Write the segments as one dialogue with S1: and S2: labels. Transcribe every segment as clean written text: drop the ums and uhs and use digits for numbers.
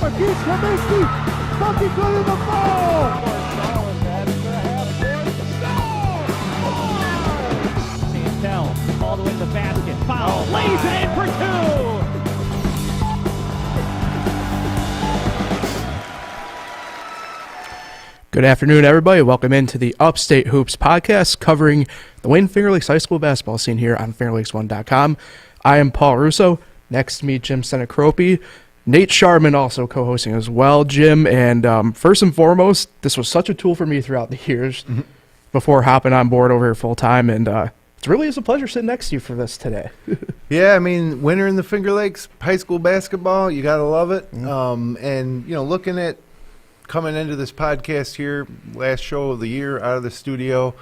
S1: McGee's Kaminsky. Bucky good in the ball.
S2: Santel all the way to the basket. Foul. Lays it in for two.
S3: Good afternoon, everybody. Welcome into the Upstate Hoops Podcast, covering the Wayne Finger Lakes High School basketball scene here on FingerLakes1.com. I am Paul Russo. Next to me, Jim Sinicropi. Nate Sharman also co-hosting as well, Jim. And first and foremost, this was such a tool for me throughout the years before hopping on board over here full-time. And it really is a pleasure sitting next to you for this today.
S4: Yeah, I mean, winter in the Finger Lakes high school basketball, you got to love it. And, you know, looking at coming into this podcast here, last show of the year out of the studio,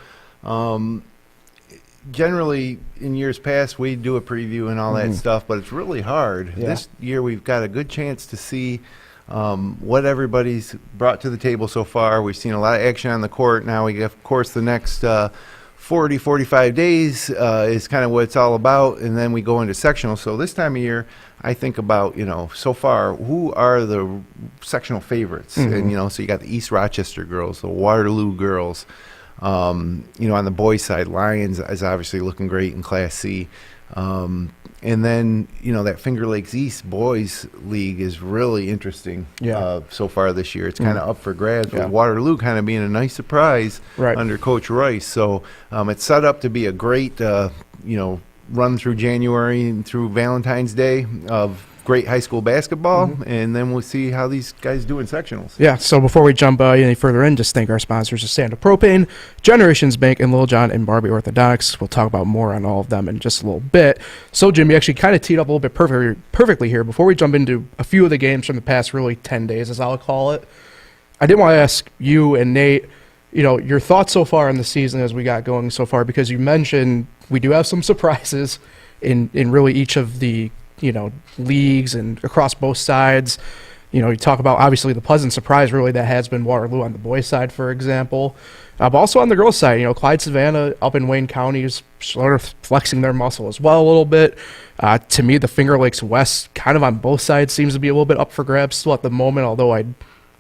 S4: generally in years past we do a preview and all that stuff, but it's really hard.
S3: Yeah.
S4: This year we've got a good chance to see what everybody's brought to the table so far. We've seen a lot of action on the court. Now we have, of course, the next 45 days is kind of what it's all about, and then we go into sectional. So this time of year, I think about, you know, so far, who are the sectional favorites? And, you know, so you got the East Rochester girls, the Waterloo girls. You know, on the boys' side, Lions is obviously looking great in Class C. And then, you know, that Finger Lakes East Boys League is really interesting so far this year. It's kind of up for grabs, with Waterloo kind of being a nice surprise under Coach Rice. So it's set up to be a great, you know, run through January and through Valentine's Day of great high school basketball, and then we'll see how these guys do in sectionals.
S3: Yeah, so before we jump any further in, just thank our sponsors, Stand-Up Propane, Generations Bank, and Lil John and Barbie Orthodontics. We'll talk about more on all of them in just a little bit. So, Jim, you actually kind of teed up a little bit perfectly here. Before we jump into a few of the games from the past really 10 days, as I'll call it, I did want to ask you and Nate, you know, your thoughts so far in the season as we got going so far, because you mentioned we do have some surprises in really each of the, you know, leagues and across both sides. You know, you talk about obviously the pleasant surprise really that has been Waterloo on the boys' side, for example. But also on the girls' side, you know, Clyde Savannah up in Wayne County is sort of flexing their muscle as well a little bit. To me, the Finger Lakes West kind of on both sides seems to be a little bit up for grabs still at the moment, although I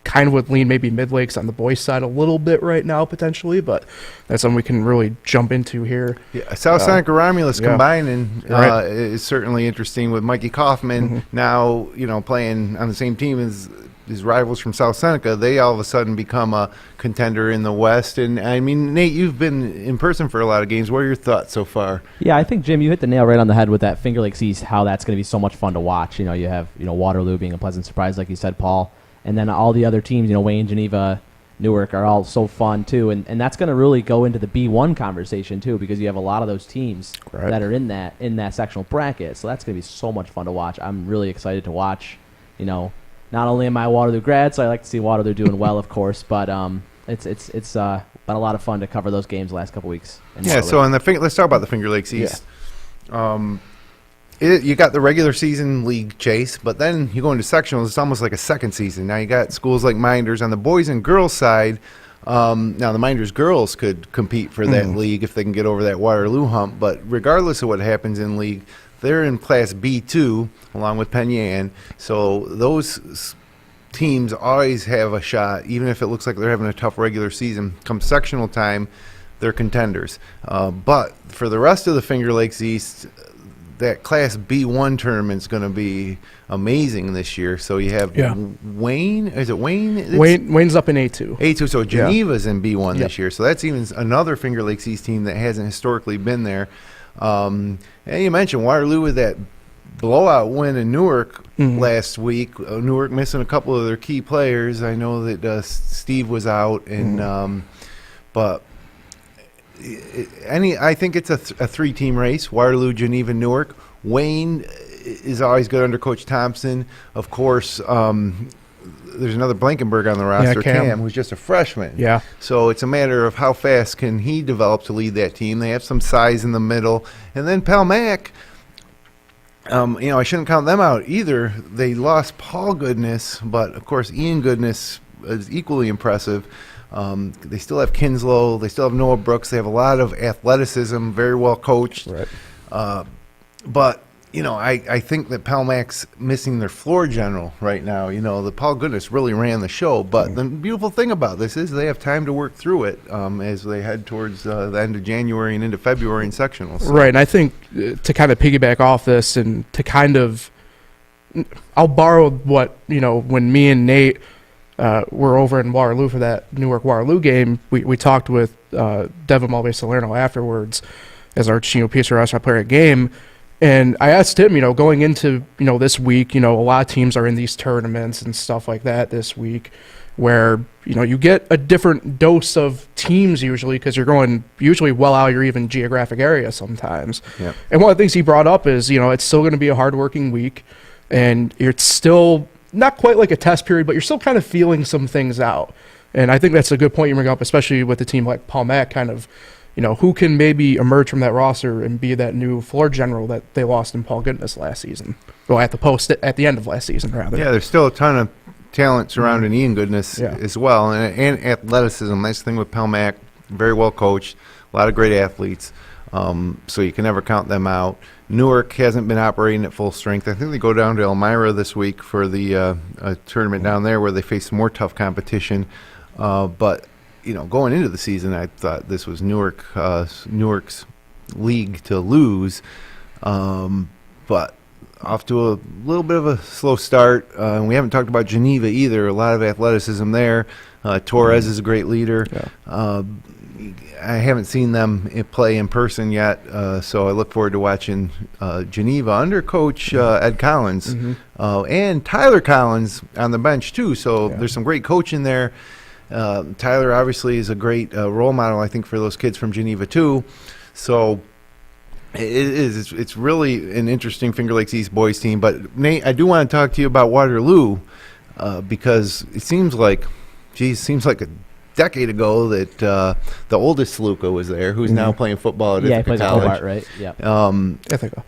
S3: kind of would lean maybe Mid-Lakes on the boys' side a little bit right now potentially, but that's something we can really jump into here.
S4: Yeah, South Seneca Romulus combining is certainly interesting with Mikey Kaufman now, you know, playing on the same team as his rivals from South Seneca. They all of a sudden become a contender in the West. And, I mean, Nate, you've been in person for a lot of games. What are your thoughts so far?
S5: Yeah, I think, Jim, you hit the nail right on the head with that Finger Lakes East, how that's going to be so much fun to watch. You know, you have, you know, Waterloo being a pleasant surprise, like you said, Paul. And then all the other teams, you know, Wayne, Geneva, Newark are all so fun, too. And that's going to really go into the B1 conversation, too, because you have a lot of those teams that are in that sectional bracket. So that's going to be so much fun to watch. I'm really excited to watch. You know, not only am I a Waterloo grad, so I like to see Waterloo doing well, of course, but it's been a lot of fun to cover those games the last couple weeks.
S4: Yeah, so let's talk about the Finger Lakes East. You got the regular season league chase, but then you go into sectionals, it's almost like a second season. Now you got schools like Minders on the boys and girls side. Now the Minders girls could compete for that league if they can get over that Waterloo hump, but regardless of what happens in league, they're in Class B2 along with Penn Yan. So those teams always have a shot, even if it looks like they're having a tough regular season. Come sectional time, they're contenders. But for the rest of the Finger Lakes East, that Class B1 tournament's going to be amazing this year. So you have Wayne. Is it Wayne?
S3: Wayne's up in A2.
S4: A2. So Geneva's in B1 this year. So that's even another Finger Lakes East team that hasn't historically been there. And you mentioned Waterloo with that blowout win in Newark last week. Newark missing a couple of their key players. I know that Steve was out, and but. I think it's a three-team race: Waterloo, Geneva, Newark. Wayne is always good under Coach Thompson. Of course, there's another Blankenberg on the roster, Cam, who's just a freshman.
S3: Yeah.
S4: So it's a matter of how fast can he develop to lead that team. They have some size in the middle. And then Palmac, you know, I shouldn't count them out either. They lost Paul Goodness, but, of course, Ian Goodness is equally impressive. They still have Kinslow. They still have Noah Brooks. They have a lot of athleticism, very well coached.
S3: Right.
S4: But I think that Palmac's missing their floor general right now. The Paul Goodness really ran the show. But the beautiful thing about this is they have time to work through it as they head towards the end of January and into February in sectionals. So.
S3: Right, and I think to kind of piggyback off this and to kind of, I'll borrow what, when me and Nate were over in Waterloo for that Newark-Waterloo game, we talked with Devin Mulvey-Salerno afterwards as our Chino Pizza Restaurant player at game. And I asked him, going into, this week, a lot of teams are in these tournaments and stuff like that this week where, you get a different dose of teams usually because you're going usually well out of your even geographic area sometimes.
S4: Yep.
S3: And one of the things he brought up is, it's still going to be a hardworking week and it's still not quite like a test period, but you're still kind of feeling some things out. And I think that's a good point you bring up, especially with a team like Palmac kind of, who can maybe emerge from that roster and be that new floor general that they lost in Paul Goodness last season. Well, at the end of last season, rather.
S4: Yeah, there's still a ton of talent surrounding Ian Goodness as well, and athleticism. That's the thing with Palmac, very well coached, a lot of great athletes, so you can never count them out. Newark hasn't been operating at full strength. I think they go down to Elmira this week for the tournament down there where they face more tough competition, but going into the season, I thought this was Newark's league to lose, but off to a little bit of a slow start. We haven't talked about Geneva either. A lot of athleticism there. Torres is a great leader. Yeah. I haven't seen them play in person yet, so I look forward to watching Geneva under Coach Ed Collins and Tyler Collins on the bench too. So there's some great coaching there. Tyler obviously is a great role model, I think, for those kids from Geneva too. So it's really an interesting Finger Lakes East boys team. But Nate, I do want to talk to you about Waterloo because it seems like a decade ago that the oldest Sluka was there, who's now playing football at Ithaca
S5: College. Yeah, he plays Hobart, right? Yeah.
S3: Ithaca.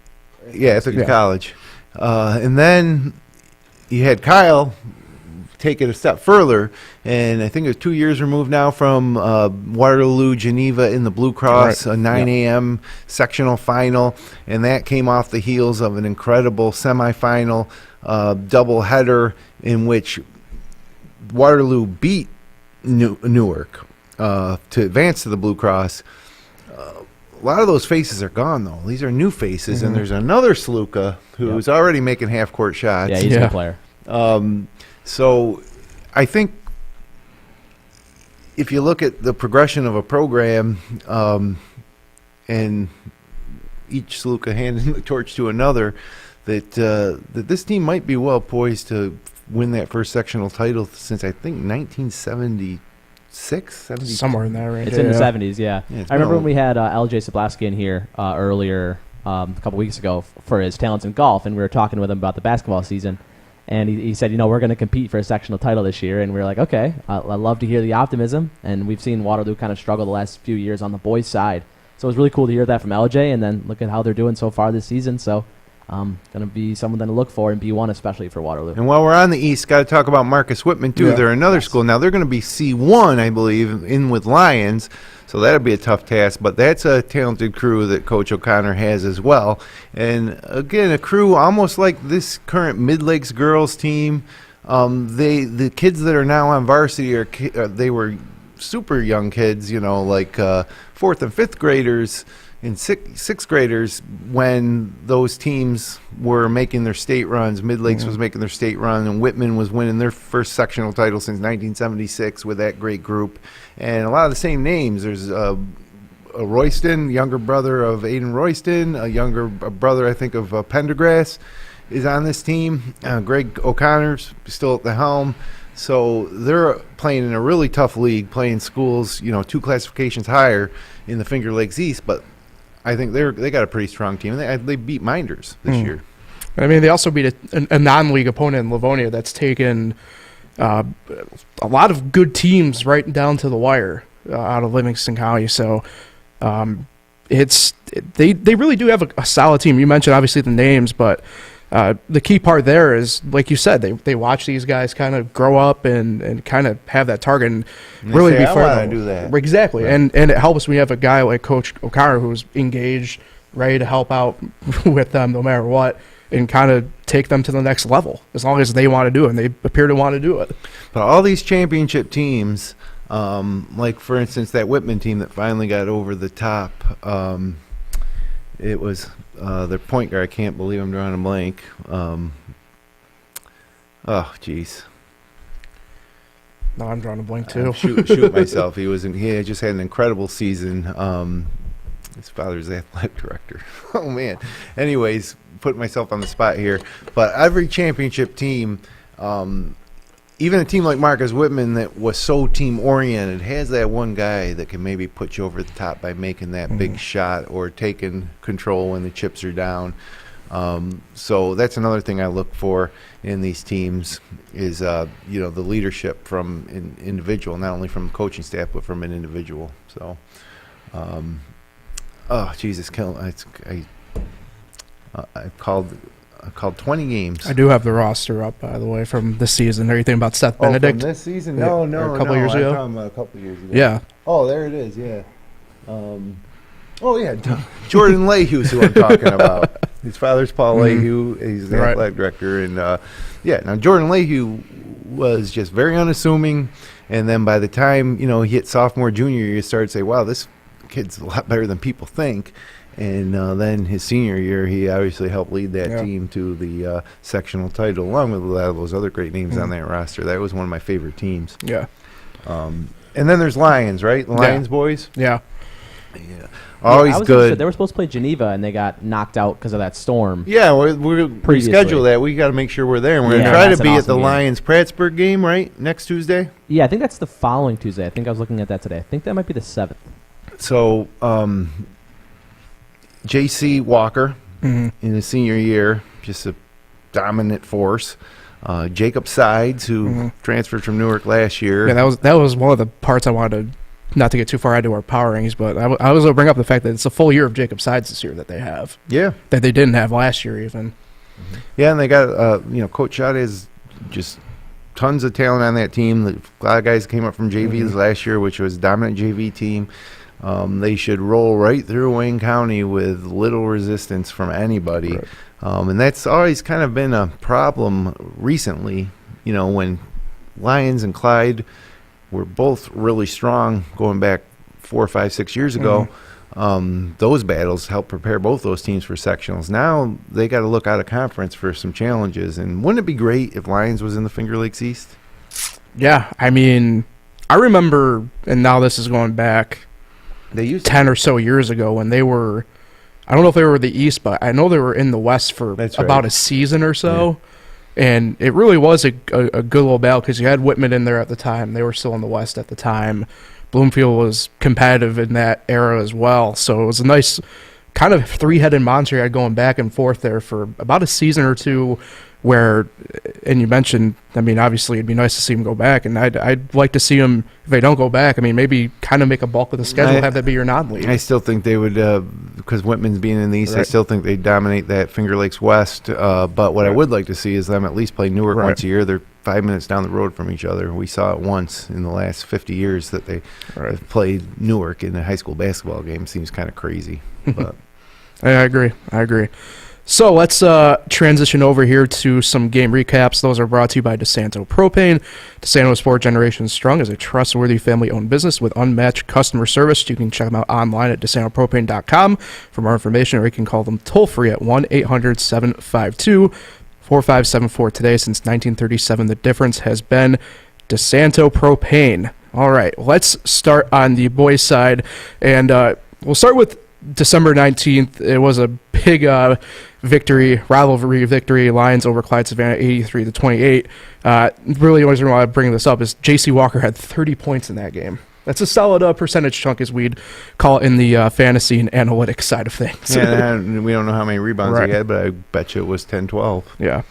S4: Yeah, Ithaca College. And then you had Kyle take it a step further, and I think it was 2 years removed now from Waterloo, Geneva in the Blue Cross, a 9 a.m. sectional final, and that came off the heels of an incredible semifinal doubleheader in which Waterloo beat Newark to advance to the Blue Cross. A lot of those faces are gone, though. These are new faces, and there's another Sluka who's already making half-court shots.
S5: Yeah, he's a good player.
S4: So I think if you look at the progression of a program and each Sluka handing the torch to another, that this team might be well poised to win that first sectional title since I think 1976, 72.
S3: Somewhere in that range.
S5: It's in the 70s, yeah. I remember when we had LJ Sablaski in here earlier a couple weeks ago for his talents in golf, and we were talking with him about the basketball season. And he said, we're going to compete for a sectional title this year. And we were like, okay, I love to hear the optimism. And we've seen Waterloo kind of struggle the last few years on the boys' side. So it was really cool to hear that from LJ. And then look at how they're doing so far this season. So going to be someone to look for in B1, especially for Waterloo.
S4: And while we're on the East, got to talk about Marcus Whitman, too. They're another school. Now, they're going to be C1, I believe, in with Lions. So that'll be a tough task, but that's a talented crew that Coach O'Connor has as well. And again, a crew almost like this current Mid-Lakes girls team. The kids that are now on varsity they were super young kids, like fourth and fifth graders and sixth graders when those teams were making their state runs. Mid-Lakes was making their state run, and Whitman was winning their first sectional title since 1976 with that great group. And a lot of the same names. There's a Royston, younger brother of Aiden Royston, a younger brother, I think, of Pendergrass is on this team. Greg O'Connor's still at the helm. So they're playing in a really tough league, playing schools, 2 classifications higher in the Finger Lakes East. But I think they got a pretty strong team. They beat Minders this year.
S3: I mean, they also beat a non-league opponent in Livonia that's taken a lot of good teams right down to the wire out of Livingston County. So they really do have a solid team. You mentioned obviously the names, but the key part there is, like you said, they watch these guys kind of grow up and kind of have that target and really be fun
S4: to do that.
S3: Exactly, right. And it helps when you have a guy like Coach O'Connor who's engaged, ready to help out with them no matter what and kind of take them to the next level as long as they want to do it, and they appear to want to do it.
S4: But all these championship teams, like, for instance, that Whitman team that finally got over the top, it was their point guard. I can't believe I'm drawing a blank. Oh, jeez.
S3: No, I'm drawing a blank too.
S4: Shoot myself. He had just had an incredible season. His father's the athletic director. Oh man. Anyways, putting myself on the spot here. But every championship team, even a team like Marcus Whitman that was so team oriented, has that one guy that can maybe put you over the top by making that big shot or taking control when the chips are down. So that's another thing I look for in these teams is, the leadership from an individual, not only from the coaching staff, but from an individual. So, Jesus, I've called 20 games.
S3: I do have the roster up, by the way, from this season. Are you thinking about Seth Benedict?
S4: From this season?
S3: Yeah,
S4: No.
S3: a couple years ago?
S4: I'm talking about a couple years ago.
S3: Yeah.
S4: Oh, there it is, yeah. Jordan Leahue's who I'm talking about. His father's Paul Leahue. He's the athletic director. And, now Jordan Leahue was just very unassuming. And then by the time, he hit sophomore, junior year, you start to say, wow, this kid's a lot better than people think. And then his senior year, he obviously helped lead that team to the sectional title, along with a lot of those other great names on that roster. That was one of my favorite teams.
S3: Yeah.
S4: And then there's Lions, right? The Lions boys?
S3: Yeah.
S4: Yeah. Always good.
S5: They were supposed to play Geneva, and they got knocked out because of that storm.
S4: Yeah, we schedule that. We got to make sure we're there. And we're going to try to be at the Lions-Prattsburg game, right, next Tuesday?
S5: Yeah, I think that's the following Tuesday. I think I was looking at that today. I think that might be the 7th.
S4: So, J.C. Walker in his senior year, just a dominant force. Jacob Sides, who transferred from Newark last year.
S3: Yeah, that was one of the parts I wanted to, not to get too far into our power rankings, but I was going to bring up the fact that it's a full year of Jacob Sides this year that they have. Yeah. That they didn't have last year even.
S4: Yeah, and they got, Coach Schott has just tons of talent on that team. A lot of guys came up from JVs last year, which was a dominant JV team. They should roll right through Wayne County with little resistance from anybody. Right. And that's always kind of been a problem recently, when Lions and Clyde were both really strong going back 4, 5, 6 years ago. Those battles helped prepare both those teams for sectionals. Now they got to look out of conference for some challenges. And wouldn't it be great if Lions was in the Finger Lakes East?
S3: Yeah, I mean, I remember, and now this is going back
S4: they used
S3: 10 or so years ago when they were, I don't know if they were the East, but I know they were in the West for about a season or so. Yeah. And it really was a good little battle because you had Whitman in there at the time. They were still in the West at the time. Bloomfield was competitive in that era as well. So it was a nice kind of three-headed monster you had going back and forth there for about a season or two where, and you mentioned, I mean, obviously it'd be nice to see him go back. And I'd like to see him, if they don't go back, I mean, maybe kind of make a bulk of the schedule, have that be your non-league.
S4: I still think they would, because Whitman's being in the East, I still think they'd dominate that Finger Lakes West. But what I would like to see is them at least play Newark once a year. They're 5 minutes down the road from each other. We saw it once in the last 50 years that they have played Newark in a high school basketball game. Seems kind of crazy. But
S3: I agree. So let's transition over here to some game recaps. Those are brought to you by DeSanto Propane. DeSanto is 4 generations strong as a trustworthy family-owned business with unmatched customer service. You can check them out online at DeSantoPropane.com for more information, or you can call them toll-free at 1-800-752-4574 today. Since 1937, the difference has been DeSanto Propane. All right, let's start on the boys' side, and we'll start with December 19th. It was a big rivalry victory. Lions over Clyde Savannah 83-28. Really, the only reason why I bring this up is J.C. Walker had 30 points in that game. That's a solid percentage chunk, as we'd call it in the fantasy and analytics side of things.
S4: Yeah, and we don't know how many rebounds he had, but I bet you it was 10-12.
S3: Yeah.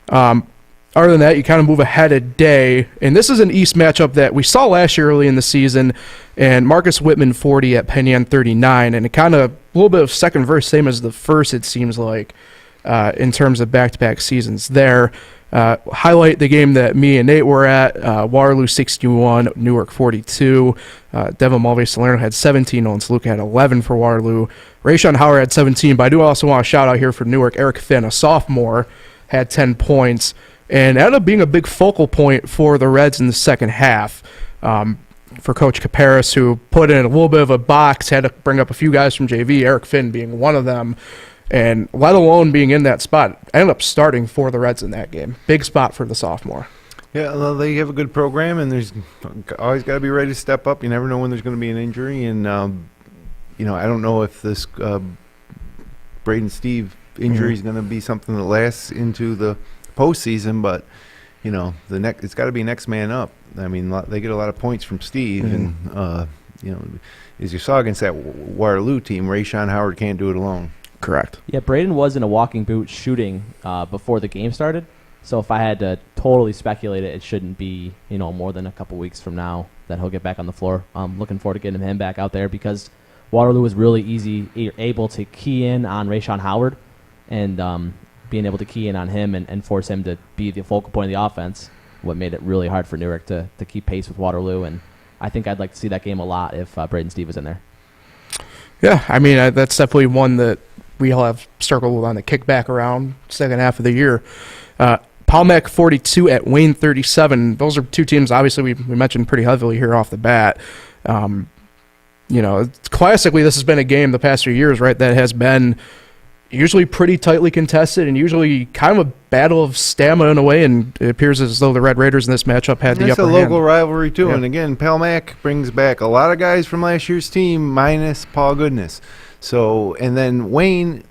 S3: Other than that, you kind of move ahead a day, and this is an East matchup that we saw last year early in the season, and Marcus Whitman 40 at Penn Yan 39, and it kind of a little bit of second verse, same as the first, it seems like. in terms of back-to-back seasons there. Highlight the game that me and Nate were at. Waterloo 61, Newark 42. Devin Mulvey-Salerno had 17. Nolan Luca had 11 for Waterloo. Rayshawn Howard had 17, but I do also want to shout out here for Newark. Eric Finn, a sophomore, had 10 points and ended up being a big focal point for the Reds in the second half. For Coach Caparis, who put in a little bit of a box, had to bring up a few guys from JV, Eric Finn being one of them, and let alone being in that spot. Ended up starting for the Reds in that game. Big spot for the sophomore.
S4: Yeah, well, they have a good program, and there's always got to be ready to step up. You never know when there's going to be an injury, and I don't know if this Braden Steve injury is going to be something that lasts into the postseason, but it's got to be next man up. I mean, they get a lot of points from Steve, and as you saw against that Waterloo team, Rayshawn Howard can't do it alone.
S3: Correct.
S5: Yeah, Braden was in a walking boot shooting before the game started. So if I had to totally speculate it shouldn't be, more than a couple weeks from now that he'll get back on the floor. I'm looking forward to getting him back out there because Waterloo was really able to key in on Rayshawn Howard and being able to key in on him and force him to be the focal point of the offense, what made it really hard for Newark to keep pace with Waterloo. And I think I'd like to see that game a lot if Braden Steve was in there.
S3: Yeah, I mean, that's definitely one that we all have circled on the kickback around second half of the year. Palmac 42 at Wayne 37. Those are two teams, obviously, we mentioned pretty heavily here off the bat. Classically, this has been a game the past few years, right, that has been usually pretty tightly contested and usually kind of a battle of stamina in a way, and it appears as though the Red Raiders in this matchup had the upper hand.
S4: It's a local rivalry, too,
S3: yeah.
S4: And again, Palmac brings back a lot of guys from last year's team, minus Paul Goodness. So, and then Wayne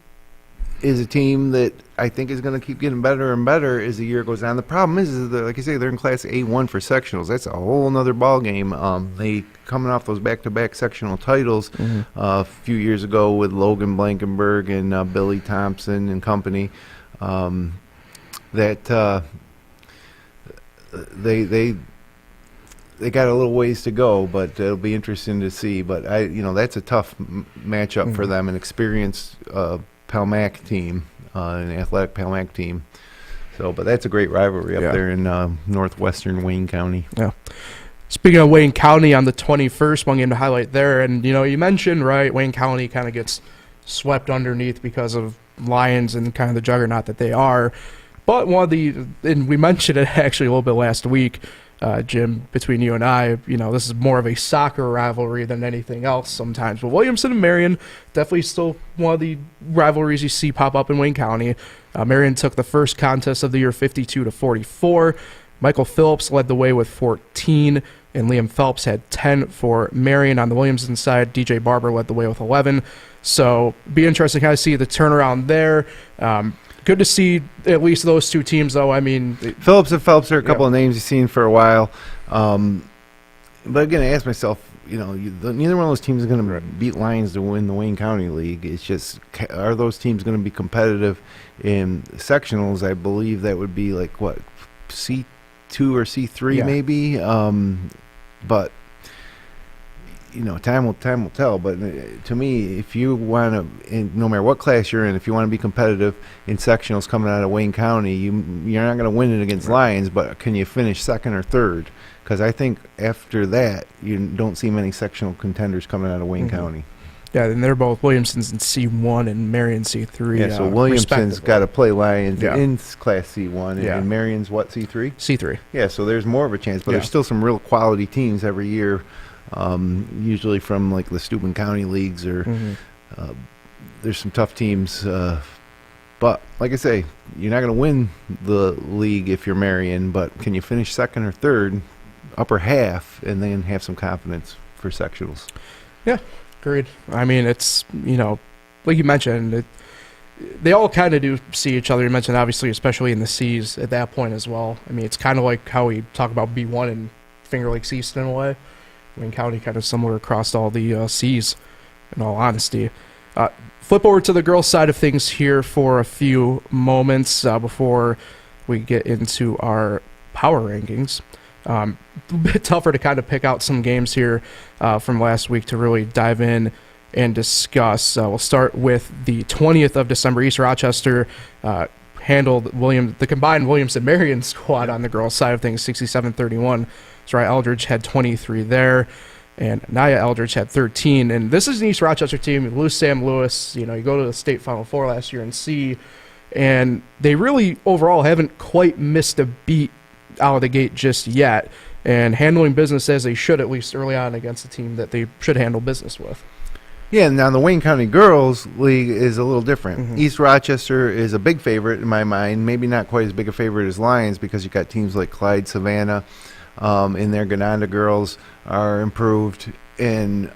S4: is a team that I think is going to keep getting better and better as the year goes on. The problem is that, like I say, they're in Class A1 for sectionals. That's a whole other ball game. They coming off those back-to-back sectional titles a few years ago with Logan Blankenberg and Billy Thompson and company. They got a little ways to go, but it'll be interesting to see. But that's a tough matchup for them, an experienced Palmac team, an athletic Palmac team. So, but that's a great rivalry up there in northwestern Wayne County.
S3: Yeah. Speaking of Wayne County, on the 21st, one game to highlight there, and you mentioned, right, Wayne County kind of gets swept underneath because of Lions and kind of the juggernaut that they are. But and we mentioned it actually a little bit last week, Jim, between you and I, this is more of a soccer rivalry than anything else sometimes. But Williamson and Marion, definitely still one of the rivalries you see pop up in Wayne County. Marion took the first contest of the year 52-44. Michael Phillips led the way with 14, and Liam Phelps had 10 for Marion. On the Williamson side, DJ Barber led the way with 11. So be interesting to kind of see the turnaround there. Good to see at least those two teams, though. I mean,
S4: Phillips and Phelps are a couple of names you've seen for a while. But again, I ask myself, neither one of those teams is going to beat Lions to win the Wayne County League. It's just, are those teams going to be competitive in sectionals? I believe that would be like, what, C2 or C3 maybe? But time will tell. But to me, if you want to, no matter what class you're in, if you want to be competitive in sectionals coming out of Wayne County, you're not going to win it against Lions, but can you finish second or third? Because I think after that, you don't see many sectional contenders coming out of Wayne County.
S3: Yeah, and they're both Williamson's in C1 and Marion C3.
S4: Yeah, so Williamson's got to play Lions in Class C1, and Marion's what, C3?
S3: C3.
S4: Yeah, so there's more of a chance, but there's still some real quality teams every year. Usually from like the Steuben County leagues, or there's some tough teams. But like I say, you're not going to win the league if you're Marion, but can you finish second or third, upper half, and then have some confidence for sectionals? Yeah,
S3: agreed. I mean, it's, like you mentioned, they all kind of do see each other. You mentioned, obviously, especially in the C's at that point as well. I mean, it's kind of like how we talk about B1 and Finger Lakes East in a way. Wayne County kind of similar across all the C's, in all honesty. Flip over to the girls' side of things here for a few moments before we get into our power rankings. A bit tougher to kind of pick out some games here from last week to really dive in and discuss. We'll start with the 20th of December. East Rochester handled the combined Williamson-Marion squad on the girls' side of things, 67-31. Zariah Eldridge had 23 there, and Naya Eldridge had 13. And this is an East Rochester team. You lose Sam Lewis. You go to the state Final Four last year and see, and they really overall haven't quite missed a beat out of the gate just yet, and handling business as they should, at least early on, against a team that they should handle business with.
S4: Yeah, now the Wayne County Girls League is a little different. East Rochester is a big favorite in my mind, maybe not quite as big a favorite as Lions, because you got teams like Clyde, Savannah, in their Gananda girls are improved. And,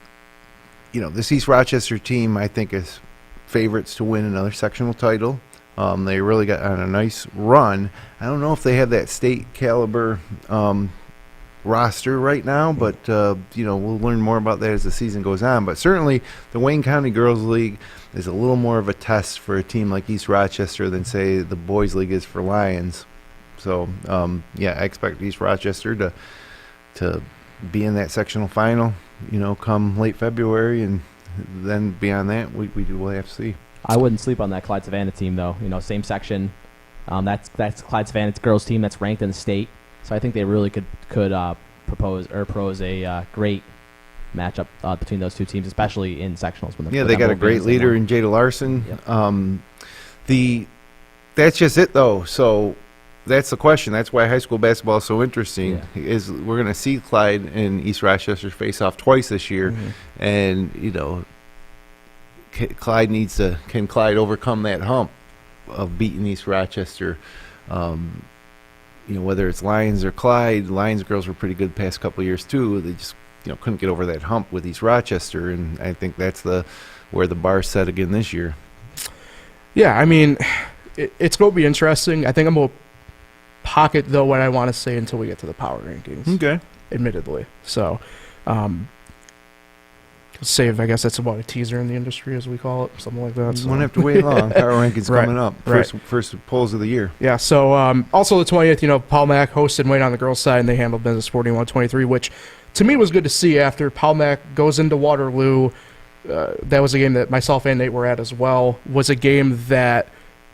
S4: this East Rochester team, I think, is favorites to win another sectional title. They really got on a nice run. I don't know if they have that state caliber roster right now, but we'll learn more about that as the season goes on. But certainly the Wayne County Girls League is a little more of a test for a team like East Rochester than, say, the Boys League is for Lions. So I expect East Rochester to be in that sectional final, come late February, and then beyond that we'll have to see.
S5: I wouldn't sleep on that Clyde Savannah team, though. Same section. That's Clyde Savannah's girls team that's ranked in the state. So I think they really could pose a great matchup between those two teams, especially in sectionals.
S4: They got a great leader in Jada Larson. Yep. That's just it, though. So that's the question. That's why high school basketball is so interesting. Yeah. Is we're going to see Clyde and East Rochester face off twice this year, and can Clyde overcome that hump of beating East Rochester? Whether it's Lions or Clyde, Lions girls were pretty good the past couple of years too. They just couldn't get over that hump with East Rochester, and I think that's where the bar's set again this year. Yeah,
S3: I mean, it's going to be interesting. I think I'm going to pocket though what I want to say until we get to the power rankings.
S4: Okay,
S3: admittedly. So, save. I guess that's about a teaser in the industry, as we call it, something like that.
S4: So. Won't have to wait long. Power rankings coming up. First polls of the year.
S3: Yeah. So also the 20th, Paul Mac hosted Wayne on the girls' side, and they handled business 41-23, which to me was good to see. After Paul Mac goes into Waterloo, that was a game that myself and Nate were at as well. Was a game that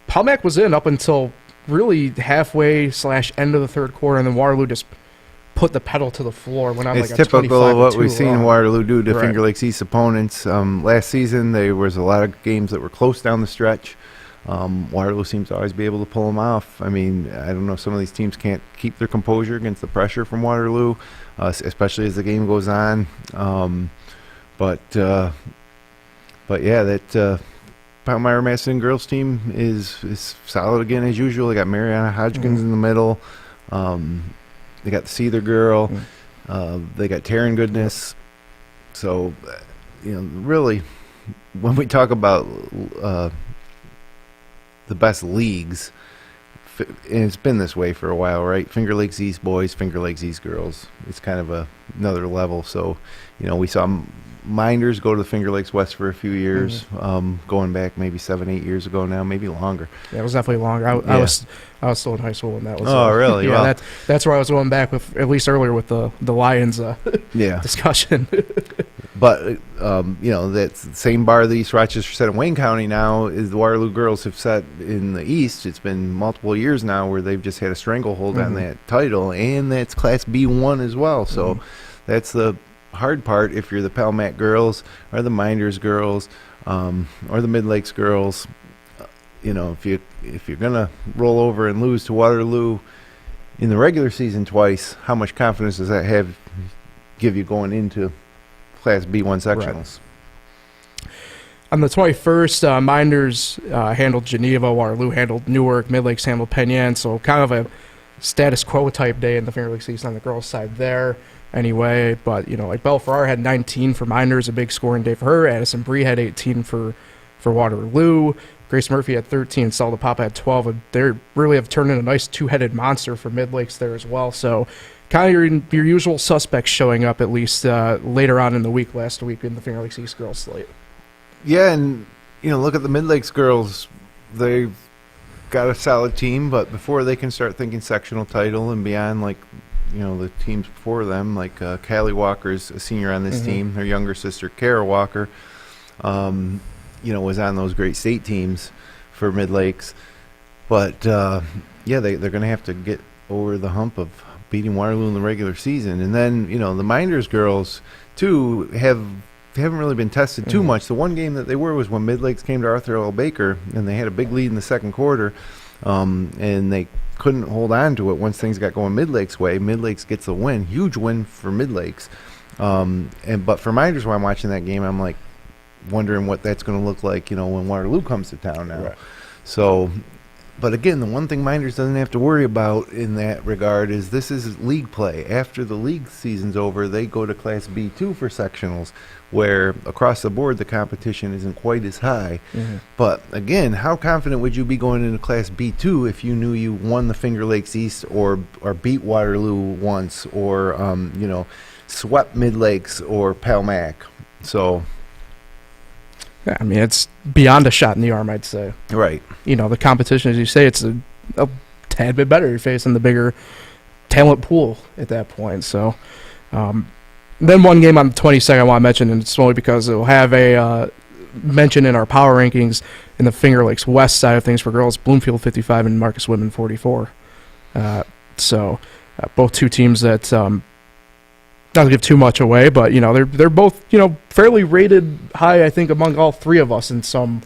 S3: Paul Mac was in up until really halfway / end of the third quarter, and then Waterloo just put the pedal to the floor. Went on
S4: it's
S3: like a
S4: typical of what we've seen Waterloo do to
S3: right.
S4: Finger Lakes East opponents. Last season, there was a lot of games that were close down the stretch. Waterloo seems to always be able to pull them off. I mean, I don't know, some of these teams can't keep their composure against the pressure from Waterloo, especially as the game goes on. But yeah, that Palmyra Masson girls team is solid again as usual. They got Mariana Hodgkins in the middle. They got the Seether girl. They got Taryn Goodness. So, really, when we talk about the best leagues, and it's been this way for a while, right? Finger Lakes East boys, Finger Lakes East girls. It's kind of another level. So, we saw Minders go to the Finger Lakes West for a few years, going back maybe 7-8 years ago now, maybe longer.
S3: Yeah, it was definitely longer. I was still in high school when that was.
S4: Oh, really?
S3: Yeah, well, that's where I was going back with, at least earlier, with the Lions discussion.
S4: But that's the same bar that East Rochester set in Wayne County now is the Waterloo girls have set in the East. It's been multiple years now where they've just had a stranglehold on that title, and that's Class B1 as well. So that's the hard part if you're the Palmac girls or the Minders girls or the Mid Lakes girls. If you're gonna roll over and lose to Waterloo in the regular season twice, how much confidence does that give you going into Class B1 sectionals?
S3: Right. On the 21st, Minders handled Geneva, Waterloo handled Newark, Mid Lakes handled Penn. So kind of a status quo type day in the Finger Lakes East on the girls' side there. Anyway, but like Belle Farrar had 19 for Minders, a big scoring day for her. Addison Bree had 18 for Waterloo. Grace Murphy had 13. Zelda Papa had 12. And they really have turned into a nice two-headed monster for Mid Lakes there as well. So kind of your usual suspects showing up at least later on in the week, last week in the Finger Lakes East girls slate.
S4: Yeah, and look at the Mid Lakes girls. They've got a solid team, but before they can start thinking sectional title and beyond, like the teams before them, like Callie Walker's a senior on this team. Her younger sister, Kara Walker, was on those great state teams for Mid Lakes. But, they're going to have to get over the hump of beating Waterloo in the regular season. And then, the Minders girls, too, haven't really been tested too much. The one game that they were was when Mid Lakes came to Arthur L. Baker, and they had a big lead in the second quarter, and they couldn't hold on to it once things got going Mid Lakes' way. Mid Lakes gets the win. Huge win for Mid Lakes. But for Minders, while I'm watching that game, I'm like wondering what that's going to look like, when Waterloo comes to town now.
S3: Right.
S4: So, but again, the one thing Minders doesn't have to worry about in that regard is this is league play. After the league season's over, they go to Class B2 for sectionals, where across the board the competition isn't quite as high.
S3: Mm-hmm.
S4: But again, how confident would you be going into Class B2 if you knew you won the Finger Lakes East or beat Waterloo once or swept Mid Lakes or Palmac? So
S3: Yeah, I mean, it's beyond a shot in the arm, I'd say.
S4: right.
S3: The competition, as you say, it's a tad bit better. You're facing the bigger talent pool at that point. So, then one game on the 22nd I want to mention, and it's only because it will have a mention in our power rankings in the Finger Lakes West side of things for girls. Bloomfield 55 and Marcus Women 44. Both two teams that not to give too much away, but they're both fairly rated high, I think, among all three of us in some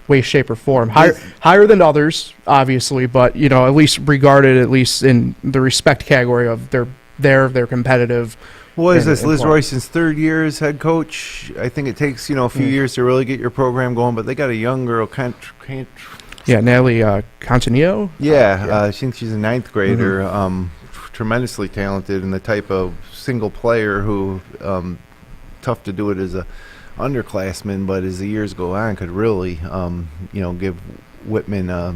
S3: way, shape, or form. Higher than others, obviously, but at least regarded at least in the respect category of they're competitive.
S4: What is this? Liz Royston's third year as head coach. I think it takes a few years to really get your program going, but they got a young girl,
S3: Natalie Cantonio.
S4: I think she's a ninth grader. Tremendously talented and the type of single player who tough to do it as a underclassman, but as the years go on could really give Whitman a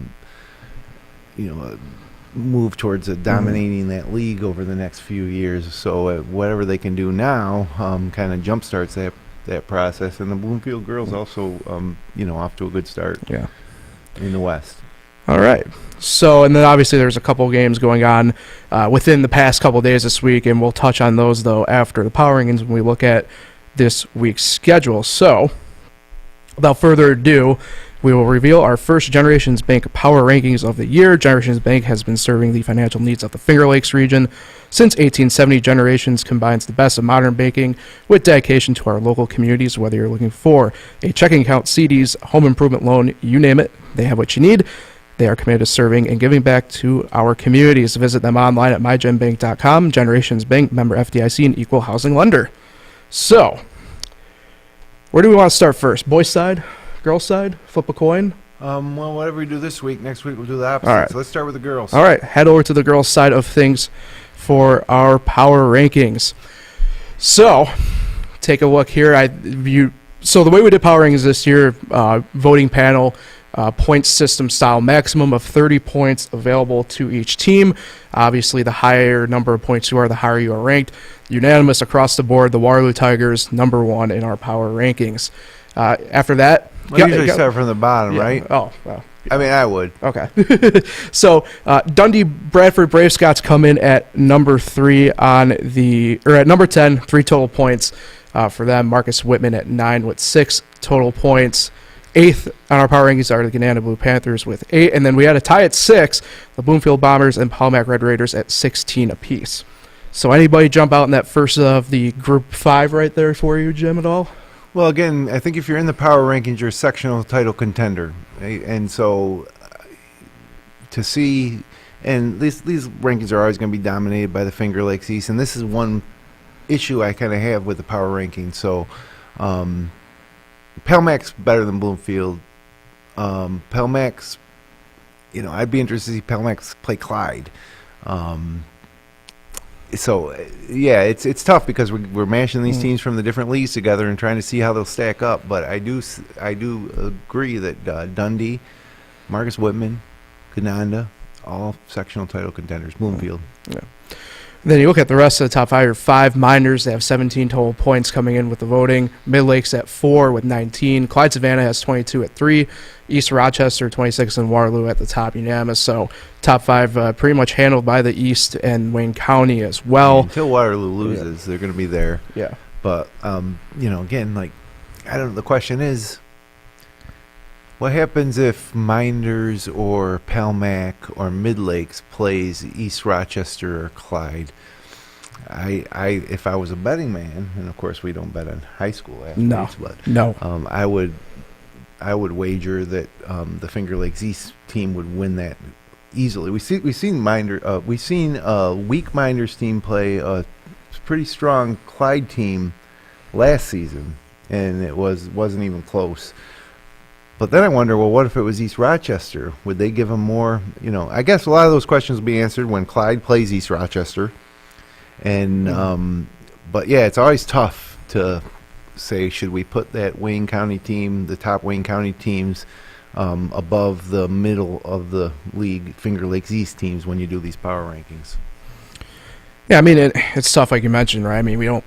S4: move towards dominating that league over the next few years. So whatever they can do now kind of jumpstarts that process. And the Bloomfield girls also off to a good start in the West.
S3: All right. So, and then obviously there's a couple games going on within the past couple days this week, and we'll touch on those, though, after the power rankings when we look at this week's schedule. So, without further ado, we will reveal our first Generations Bank power rankings of the year. Generations Bank has been serving the financial needs of the Finger Lakes region since 1870. Generations combines the best of modern banking with dedication to our local communities. Whether you're looking for a checking account, CDs, home improvement loan, you name it, they have what you need. They are committed to serving and giving back to our communities. Visit them online at mygenbank.com. Generations Bank, member FDIC, and equal housing lender. So, where do we want to start first? Boys side? Girls side? Flip a coin?
S4: Well, whatever we do this week, next week we'll do the opposite.
S3: All right.
S4: So let's start with the girls.
S3: All right, head over to the girls side of things for our power rankings. So, take a look here. So the way we did power rankings this year, voting panel, point system style, maximum of 30 points available to each team. Obviously, the higher number of points you are, the higher you are ranked. Unanimous across the board. The Waterloo Tigers, number one in our power rankings. After that,
S4: we usually start from the bottom, right?
S3: Oh, well.
S4: I mean, I would.
S3: Okay. So Dundee Bradford Brave Scots come in at number 3 at number 10, 3 total points for them. Marcus Whitman at 9 with 6 total points. 8th on our power rankings are the Gananda Blue Panthers with 8, and then we had a tie at 6, the Bloomfield Bombers and Palmac Red Raiders at 16 apiece. So anybody jump out in that first of the Group 5 right there for you, Jim, at all?
S4: Well, again, I think if you're in the power rankings, you're a sectional title contender. And so to see, and these rankings are always going to be dominated by the Finger Lakes East, and this is one issue I kind of have with the power rankings. So Palmac's better than Bloomfield. Palmac's, I'd be interested to see Palmac's play Clyde. It's tough because we're mashing these teams from the different leagues together and trying to see how they'll stack up. But I do agree that Dundee, Marcus Whitman, Gananda, all sectional title contenders. Bloomfield.
S3: Yeah. Then you look at the rest of the top 5. Your 5 Miners, they have 17 total points coming in with the voting. Mid Lakes at 4 with 19. Clyde Savannah has 22 at 3. East Rochester 26, and Waterloo at the top, unanimous. So top 5 pretty much handled by the East and Wayne County as well.
S4: Until Waterloo loses, they're going to be there.
S3: Yeah.
S4: But again, like The question is, what happens if Minders or Palmac or Mid-Lakes plays East Rochester or Clyde? If I was a betting man, and of course we don't bet on high school athletes,
S3: No.
S4: I would wager that the Finger Lakes East team would win that easily. We've seen a weak Minders team play a pretty strong Clyde team last season, and it wasn't even close. But then I wonder, well, what if it was East Rochester? Would they give them more? I guess a lot of those questions will be answered when Clyde plays East Rochester. And but yeah, it's always tough to say, should we put that Wayne County team, the top Wayne County teams, above the middle of the league Finger Lakes East teams when you do these power rankings?
S3: Yeah, I mean, it's tough, like you mentioned, right? I mean, we don't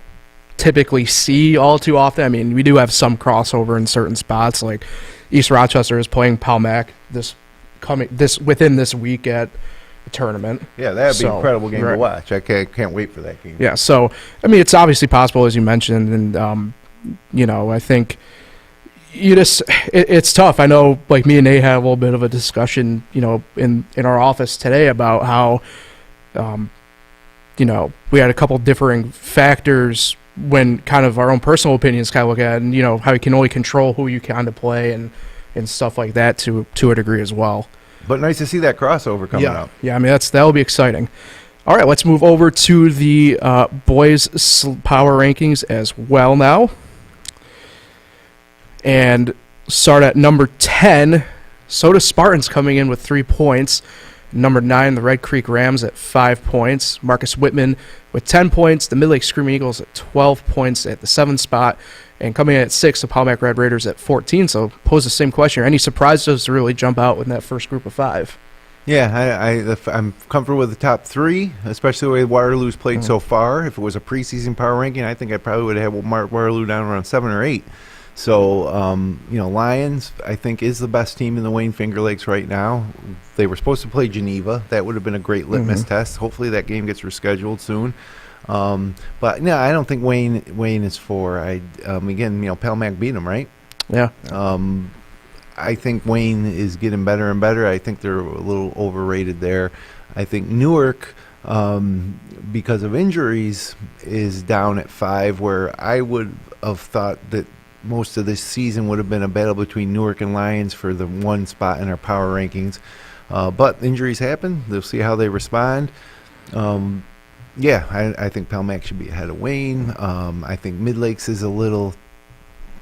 S3: typically see all too often. I mean, we do have some crossover in certain spots, like East Rochester is playing Palmac within this week at the tournament.
S4: Yeah, that'd be an incredible game to watch. I can't wait for that game.
S3: Yeah, so I mean, it's obviously possible, as you mentioned, and I think it's tough. I know, like me and Nate had a little bit of a discussion, in our office today about how, we had a couple differing factors when kind of our own personal opinions kind of look at it, and how you can only control who you kind of play and stuff like that to a degree as well.
S4: But nice to see that crossover coming up.
S3: Yeah, I mean, that'll be exciting. All right, let's move over to the boys power rankings as well now, and start at number 10. Soda Spartans coming in with 3 points. Number 9, the Red Creek Rams at 5 points. Marcus Whitman with 10 points. The Mid-Lake Screaming Eagles at 12 points at the 7th spot. And coming in at 6, the Palmac Red Raiders at 14. So pose the same question. Any surprises to really jump out in that first group of 5?
S4: Yeah, I'm comfortable with the top 3, especially the way Waterloo's played so far. If it was a preseason power ranking, I think I probably would have had Waterloo down around 7 or 8. So, Lions, I think, is the best team in the Wayne Finger Lakes right now. They were supposed to play Geneva. That would have been a great litmus test. Hopefully that game gets rescheduled soon. But, no, I don't think Wayne is 4. Again, Palmac beat them, right?
S3: Yeah.
S4: I think Wayne is getting better and better. I think they're a little overrated there. I think Newark, because of injuries, is down at 5, where I would have thought that most of this season would have been a battle between Newark and Lions for the 1 spot in our power rankings. But injuries happen. They'll see how they respond. I think Palmac should be ahead of Wayne. I think Mid-Lakes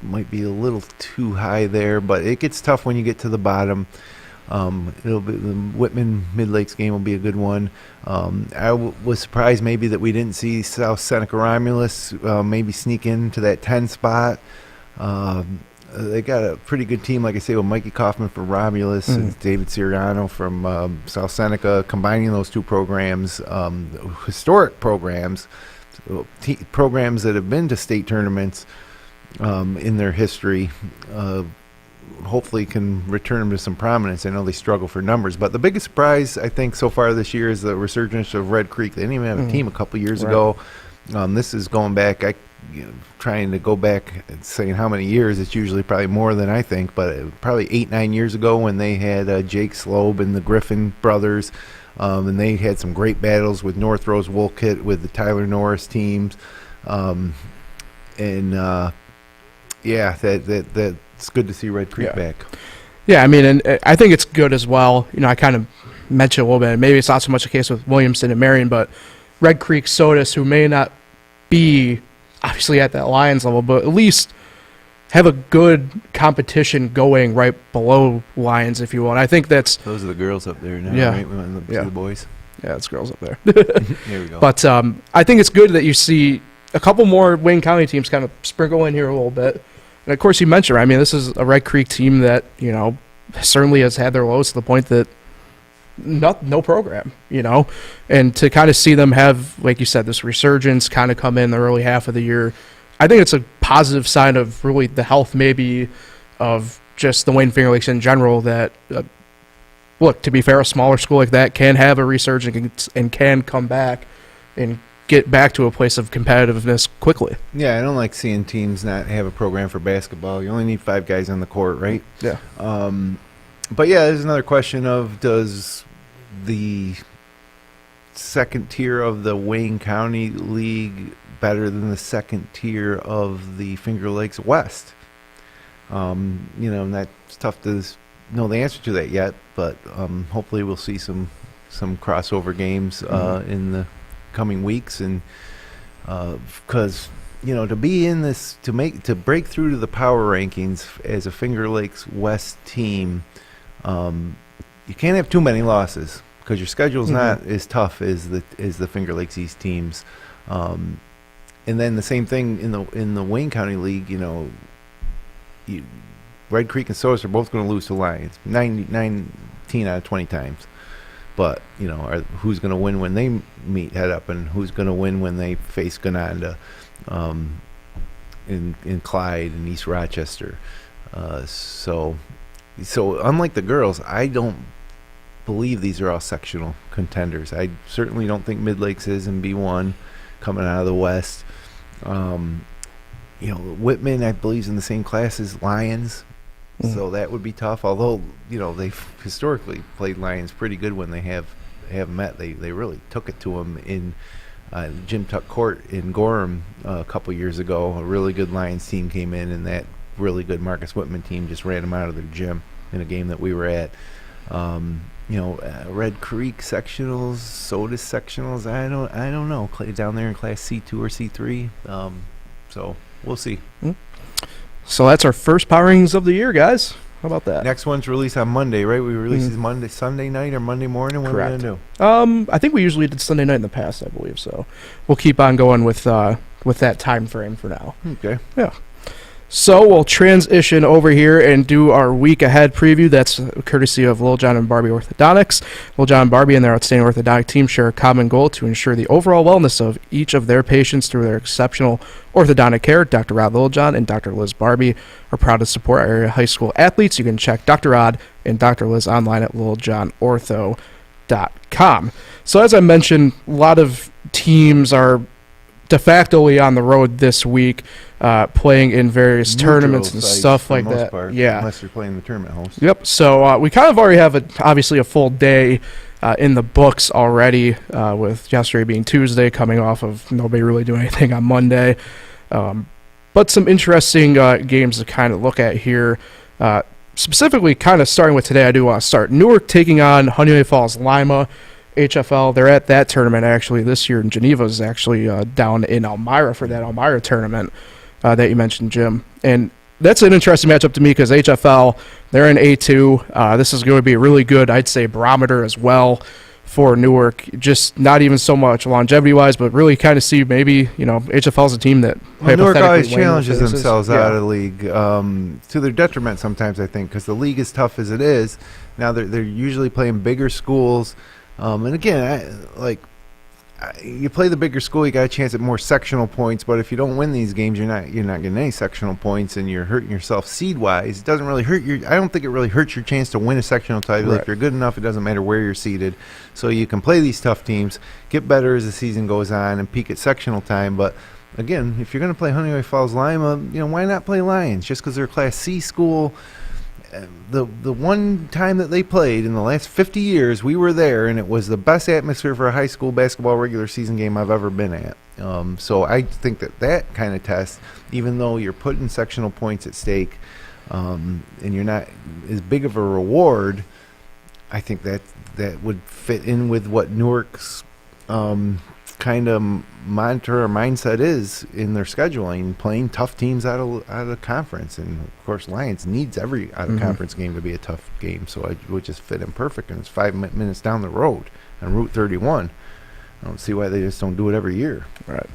S4: might be a little too high there, but it gets tough when you get to the bottom. The Whitman Mid-Lakes game will be a good one. I was surprised maybe that we didn't see South Seneca Romulus maybe sneak into that 10 spot. They got a pretty good team, like I say, with Mikey Kaufman from Romulus and David Siriano from South Seneca. Combining those two programs, historic programs, programs that have been to state tournaments in their history, hopefully can return them to some prominence. I know they struggle for numbers, but the biggest surprise, I think, so far this year is the resurgence of Red Creek. They didn't even have a team a couple years ago. This is going back, trying to go back and saying how many years. It's usually probably more than I think, but probably 8-9 years ago when they had Jake Slobe and the Griffin brothers, and they had some great battles with North Rose Wolcott, with the Tyler Norris teams, it's good to see Red Creek back.
S3: Yeah, I mean, and I think it's good as well. I kind of mentioned a little bit, maybe it's not so much the case with Williamson and Marion, but Red Creek Sodas, who may not be obviously at that Lions level, but at least have a good competition going right below Lions, if you will. And I think those
S4: are the girls up there now, right? We want to see the boys.
S3: Yeah, it's girls up there.
S4: There we go.
S3: But I think it's good that you see a couple more Wayne County teams kind of sprinkle in here a little bit. And of course, you mentioned, I mean, this is a Red Creek team that, certainly has had their lows to the point that no program, and to kind of see them have, like you said, this resurgence kind of come in the early half of the year, I think it's a positive sign of really the health maybe of just the Wayne Finger Lakes in general, that, look, to be fair, a smaller school like that can have a resurgence and can come back and get back to a place of competitiveness quickly.
S4: Yeah, I don't like seeing teams not have a program for basketball. You only need 5 guys on the court, right?
S3: Yeah.
S4: But yeah, there's another question of, does the second tier of the Wayne County League better than the second tier of the Finger Lakes West? And that's tough to know the answer to that yet, but hopefully we'll see some crossover games in the coming weeks, and because to be in this, to break through to the power rankings as a Finger Lakes West team, you can't have too many losses because your schedule's not as tough as the Finger Lakes East teams, and then the same thing in the Wayne County League. Red Creek and Sodas are both going to lose to Lions 19 out of 20 times. But, who's going to win when they meet head up, and who's going to win when they face Gananda in Clyde and East Rochester. So unlike the girls, I don't believe these are all sectional contenders. I certainly don't think Mid-Lakes is in B1 coming out of the West. Whitman, I believe, is in the same class as Lions. So that would be tough. Although, they've historically played Lions pretty good when they have met. They really took it to them in Jim Tuck Court in Gorham a couple years ago. A really good Lions team came in, and that really good Marcus Whitman team just ran them out of their gym in a game that we were at. Red Creek sectionals, Sodas sectionals. I don't know. Down there in Class C2 or C3. So we'll see.
S3: So that's our first power rankings of the year, guys. How about that?
S4: Next one's released on Monday, right? We release these Sunday night or Monday morning. What
S3: Correct.
S4: are we going to do?
S3: I think we usually did Sunday night in the past, I believe. So we'll keep on going with that time frame for now.
S4: Okay.
S3: Yeah. So we'll transition over here and do our week ahead preview. That's courtesy of Lil John and Barbie Orthodontics. Lil John and Barbie and their outstanding orthodontic team share a common goal to ensure the overall wellness of each of their patients through their exceptional orthodontic care. Dr. Rod Littlejohn and Dr. Liz Barbie are proud to support our area high school athletes. You can check Dr. Rod and Dr. Liz online at littlejohnortho.com. So as I mentioned, a lot of teams are de facto on the road this week, playing in various tournaments and stuff like that. Yeah,
S4: unless you're playing the tournament host.
S3: Yep. So we kind of already have obviously a full day in the books already, with yesterday being Tuesday, coming off of nobody really doing anything on Monday. But some interesting games to kind of look at here. Specifically, kind of starting with today, I do want to start Newark taking on Honeyway Falls Lima. HFL, they're at that tournament actually this year, and Geneva is actually down in Elmira for that Elmira tournament that you mentioned, Jim. And that's an interesting matchup to me because HFL, they're in A2. This is going to be a really good, I'd say, barometer as well for Newark. Just not even so much longevity-wise, but really kind of see maybe, HFL is a team that
S4: Newark always challenges themselves out of the league to their detriment sometimes, I think, because the league is tough as it is. Now they're usually playing bigger schools. And again, you play the bigger school, you got a chance at more sectional points. But if you don't win these games, you're not getting any sectional points, and you're hurting yourself seed wise. It doesn't really hurt I don't think it really hurts your chance to win a sectional title. Right. If you're good enough, it doesn't matter where you're seated. So you can play these tough teams, get better as the season goes on, and peak at sectional time. But again, if you're going to play Honeyway Falls Lima, why not play Lions? Just because they're a Class C school. The one time that they played in the last 50 years, we were there, and it was the best atmosphere for a high school basketball regular season game I've ever been at. So I think that kind of test, even though you're putting sectional points at stake, and you're not as big of a reward, I think that would fit in with what Newark's kind of monitor or mindset is in their scheduling, playing tough teams out of the conference. And of course, Lions needs every out of conference game to be a tough game, so it would just fit in perfect. And it's 5 minutes down the road on Route 31. I don't see why they just don't do it every year.
S3: Right.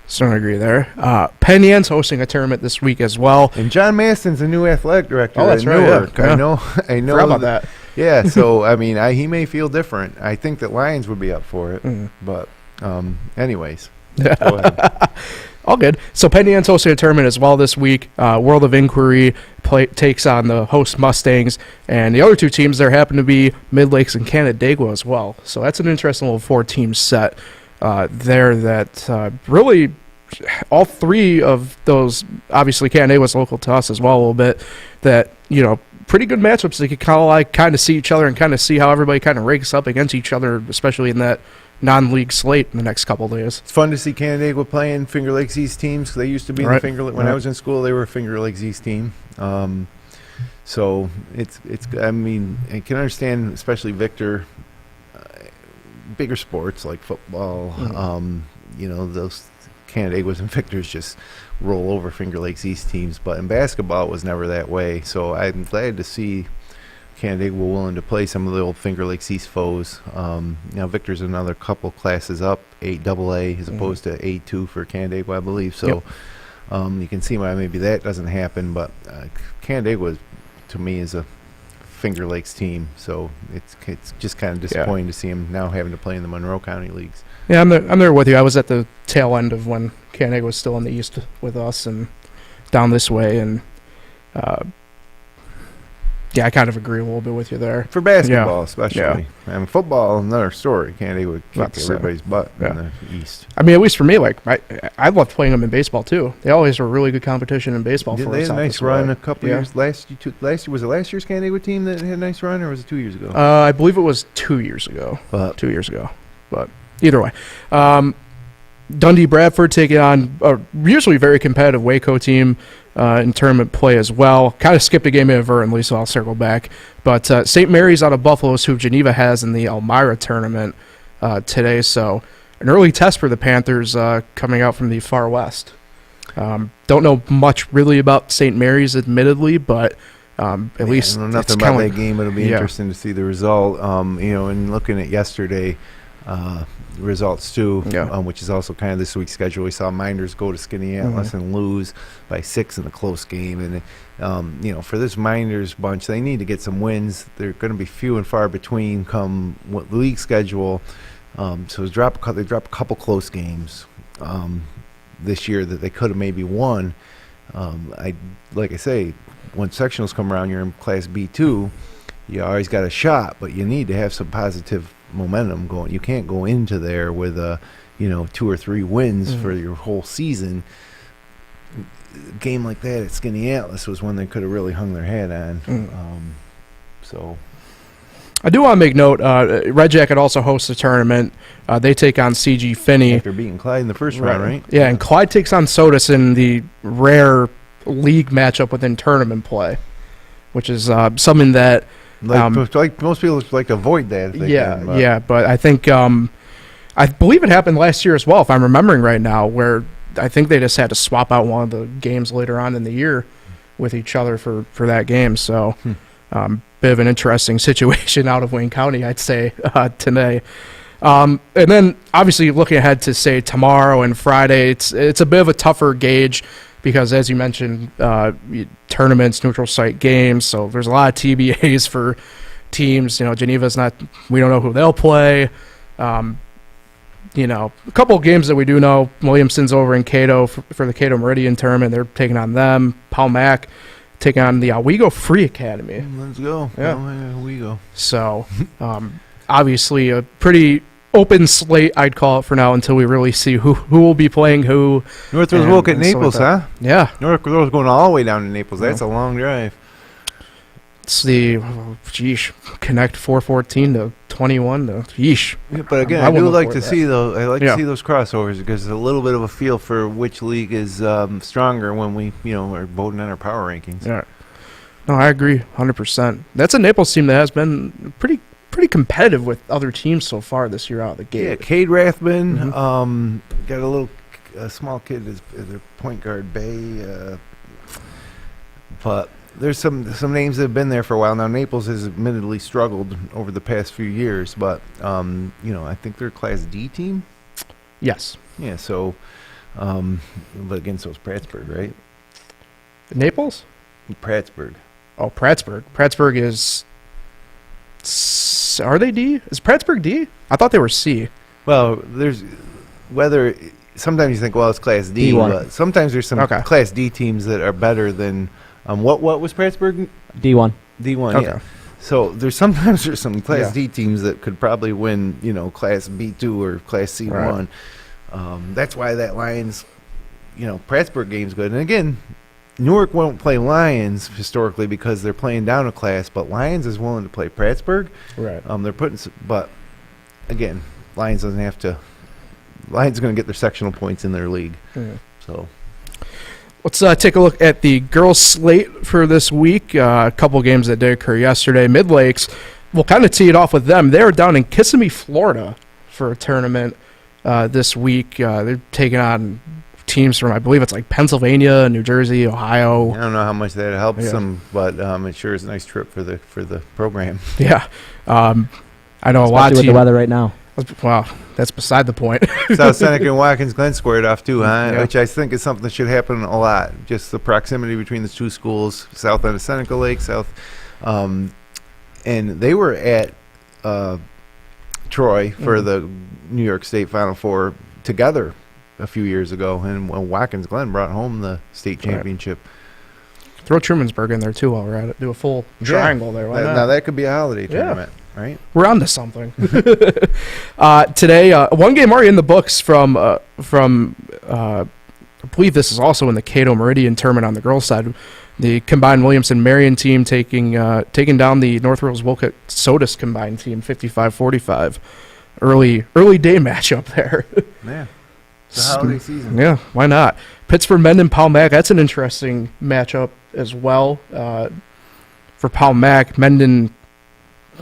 S3: So I agree there. Penn Yan's hosting a tournament this week as well.
S4: And John Maston's the new athletic director
S3: that's
S4: at
S3: right,
S4: Newark.
S3: yeah.
S4: I know.
S3: Forgot about that.
S4: Yeah, so, I mean, he may feel different. I think that Lions would be up for it. But, anyways, go ahead.
S3: All good. So Penn Yan's hosting a tournament as well this week. World of Inquiry takes on the host Mustangs. And the other two teams there happen to be Mid-Lakes and Canandaigua as well. So that's an interesting little 4-team set there that really all three of those, obviously Canada was local to us as well a little bit, that, pretty good matchups. They could kind of see each other and kind of see how everybody kind of ranks up against each other, especially in that non-league slate in the next couple of days.
S4: It's fun to see Canandaigua playing Finger Lakes East teams. They used to be in the Finger Lakes. When I was in school, they were a Finger Lakes East team. So it's. I mean, I can understand, especially Victor, bigger sports like football. Those Canandaiguas and Victors just roll over Finger Lakes East teams. But in basketball, it was never that way. So I'm glad to see Canandaigua willing to play some of the old Finger Lakes East foes. Now Victor's another couple classes up, 8AA as opposed to A2 for Canandaigua, I believe. So you can see why maybe that doesn't happen. But Canandaigua, to me, is a Finger Lakes team. So it's just kind of disappointing to see him now having to play in the Monroe County leagues.
S3: Yeah, I'm there with you. I was at the tail end of when Canandaigua was still in the east with us and down this way, and I kind of agree a little bit with you there.
S4: For basketball, especially.
S3: Yeah.
S4: I mean, football, another story. Canandaigua kicked everybody's butt in the East.
S3: I mean, at least for me, I loved playing them in baseball too. They always were really good competition in baseball.
S4: They had a nice run a couple years. Last year was it last year's Canandaigua team that had a nice run, or was it 2 years ago?
S3: I believe it was 2 years ago. 2 years ago, but either way. Dundee Bradford taking on a usually very competitive Waco team in tournament play as well. Kind of skipped a game inadvertently, so I'll circle back. But St. Mary's out of Buffalo, who Geneva has in the Elmira tournament today. So an early test for the Panthers coming out from the far west. Don't know much really about St. Mary's, admittedly, but at least
S4: nothing about that game. It'll be interesting to see the result. And looking at yesterday. Results too, which is also kind of this week's schedule. We saw Minders go to Skaneateles and lose by 6 in a close game, and for this Minders bunch, they need to get some wins. They're going to be few and far between come the league schedule. So they drop a couple close games this year that they could have maybe won. Like I say, when sectionals come around, you're in Class B2. You always got a shot, but you need to have some positive momentum going. You can't go into there with 2 or 3 wins for your whole season. A game like that at Skaneateles was one they could have really hung their hat on. So
S3: I do want to make note, Red Jacket also hosts a tournament. They take on CG Finney.
S4: After beating Clyde in the first round, right?
S3: Yeah, and Clyde takes on Sodus in the rare league matchup within tournament play, which is something that
S4: like most people like to avoid that. If they can,
S3: but I think I believe it happened last year as well, if I'm remembering right now, where I think they just had to swap out one of the games later on in the year with each other for that game. So bit of an interesting situation out of Wayne County, I'd say, today. And then obviously looking ahead to, say, tomorrow and Friday, it's a bit of a tougher gauge because, as you mentioned, tournaments, neutral site games, so there's a lot of TBAs for teams. Geneva's not, we don't know who they'll play. A couple of games that we do know, Williamson's over in Cato for the Cato Meridian tournament. They're taking on them. Palmac taking on the Owego Free Academy.
S4: Let's go.
S3: Yeah.
S4: Owego.
S3: So, obviously a pretty open slate, I'd call it for now, until we really see who will be playing who.
S4: Northwoods Wilk at Naples, huh?
S3: Yeah.
S4: Northwoods going all the way down to Naples. That's a long drive.
S3: It's the, Connect 414 to 21 to, yeesh.
S4: Yeah, but again, I do like to see those. I like to see those crossovers because it's a little bit of a feel for which league is stronger when we, are voting on our power rankings.
S3: Yeah. No, I agree 100%. That's a Naples team that has been pretty competitive with other teams so far this year out of the gate.
S4: Yeah, Cade Rathman, got a small kid as their point guard, Bay, but there's some names that have been there for a while now. Naples has admittedly struggled over the past few years, but I think they're a Class D team.
S3: Yes.
S4: Yeah. So, but again, so is Prattsburg, right?
S3: Naples.
S4: Prattsburg.
S3: Oh, Prattsburg. Prattsburg is. Are they D? Is Prattsburg D? I thought they were C.
S4: Well, there's whether sometimes you think, well, it's Class D,
S5: D1.
S4: but sometimes there's some Class D teams that are better than. What was Prattsburg?
S5: D1.
S4: D1,
S3: Okay.
S4: yeah. So there's some Class D teams that could probably win, Class B2 or Class C1.
S3: Right.
S4: That's why that Lions, Prattsburg game's good. And again, Newark won't play Lions historically because they're playing down a class, but Lions is willing to play Prattsburg.
S3: Right.
S4: They're putting, but again, Lions doesn't have to. Lions are going to get their sectional points in their league.
S3: Yeah.
S4: So.
S3: Let's take a look at the girls' slate for this week. A couple games that did occur yesterday. Mid Lakes, we'll kind of tee it off with them. They're down in Kissimmee, Florida for a tournament this week. They're taking on teams from, I believe it's like Pennsylvania, New Jersey, Ohio.
S4: I don't know how much that helps them, but it sure is a nice trip for the program.
S3: Yeah. I know a lot
S5: Especially
S3: of
S5: with the
S3: teams.
S5: weather right now.
S3: Well, that's beside the point.
S4: South Seneca and Watkins Glen squared off too, huh?
S3: Yeah.
S4: Which I think is something that should happen a lot. Just the proximity between the two schools, south end of Seneca Lake, and they were at Troy for the New York State Final Four together a few years ago, and Watkins Glen brought home the state championship.
S3: Throw Trumansburg in there too while we're at it. Do a full triangle there. Why not?
S4: Now that could be a holiday tournament, right?
S3: We're on to something. Today, one game already in the books from I believe this is also in the Cato Meridian tournament on the girls' side. The combined Williamson-Marion team taking down the North Wales Wolcott Sodus combined team 55-45. Early day matchup there.
S4: Yeah. It's a holiday season.
S3: Yeah, why not? Pittsburgh Mendon Palmac, that's an interesting matchup as well. For Palmac, Mendon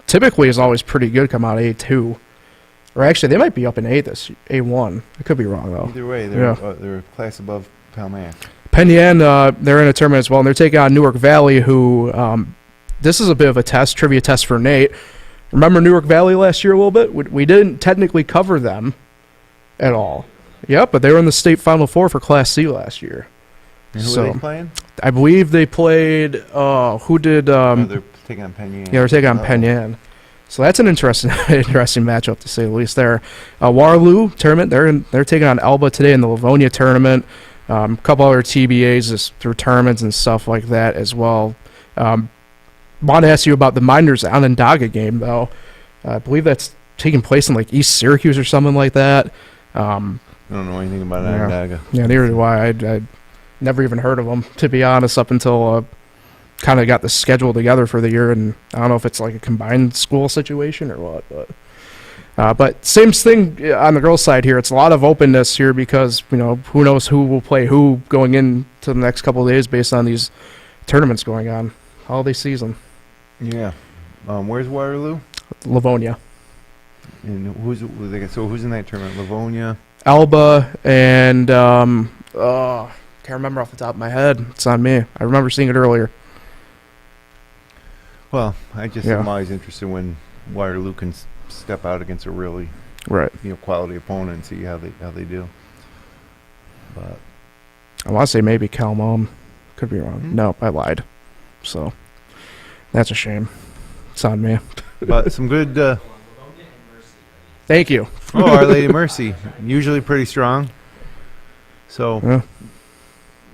S3: typically is always pretty good come out A2. Or actually, they might be up in A1. I could be wrong, though.
S4: Either way, they're a class above Palmac.
S3: Penn Yan, they're in a tournament as well, and they're taking on Newark Valley, who this is a bit of a trivia test for Nate. Remember Newark Valley last year a little bit? We didn't technically cover them at all. Yep, but they were in the state Final Four for Class C last year.
S4: And who are they playing?
S3: I believe they played. Who did?
S4: They're taking on Penn Yan.
S3: Yeah, they're taking on Penn Yan. So that's an interesting matchup to say the least. There, Waterloo tournament. They're taking on Alba today in the Livonia tournament. A couple other TBAs just through tournaments and stuff like that as well. Want to ask you about the Miners Onondaga game though. I believe that's taking place in like East Syracuse or something like that.
S4: I don't know anything about Onondaga.
S3: Yeah, neither do I. I'd never even heard of them, to be honest, up until kind of got the schedule together for the year. And I don't know if it's like a combined school situation or what. But same thing on the girls' side here. It's a lot of openness here because, who knows who will play who going into the next couple of days based on these tournaments going on. Holiday season.
S4: Yeah. Where's Waterloo?
S3: Livonia.
S4: And who's in that tournament? Livonia?
S3: Alba and can't remember off the top of my head. It's on me. I remember seeing it earlier.
S4: Well, I'm always interested when Waterloo can step out against a really quality opponent and see how they do. But
S3: I want to say maybe Calmon. Could be wrong.
S4: Mm-hmm.
S3: No, I lied. So that's a shame. It's on me.
S4: But some good.
S3: Thank you.
S4: Oh, Our Lady Mercy, usually pretty strong. So,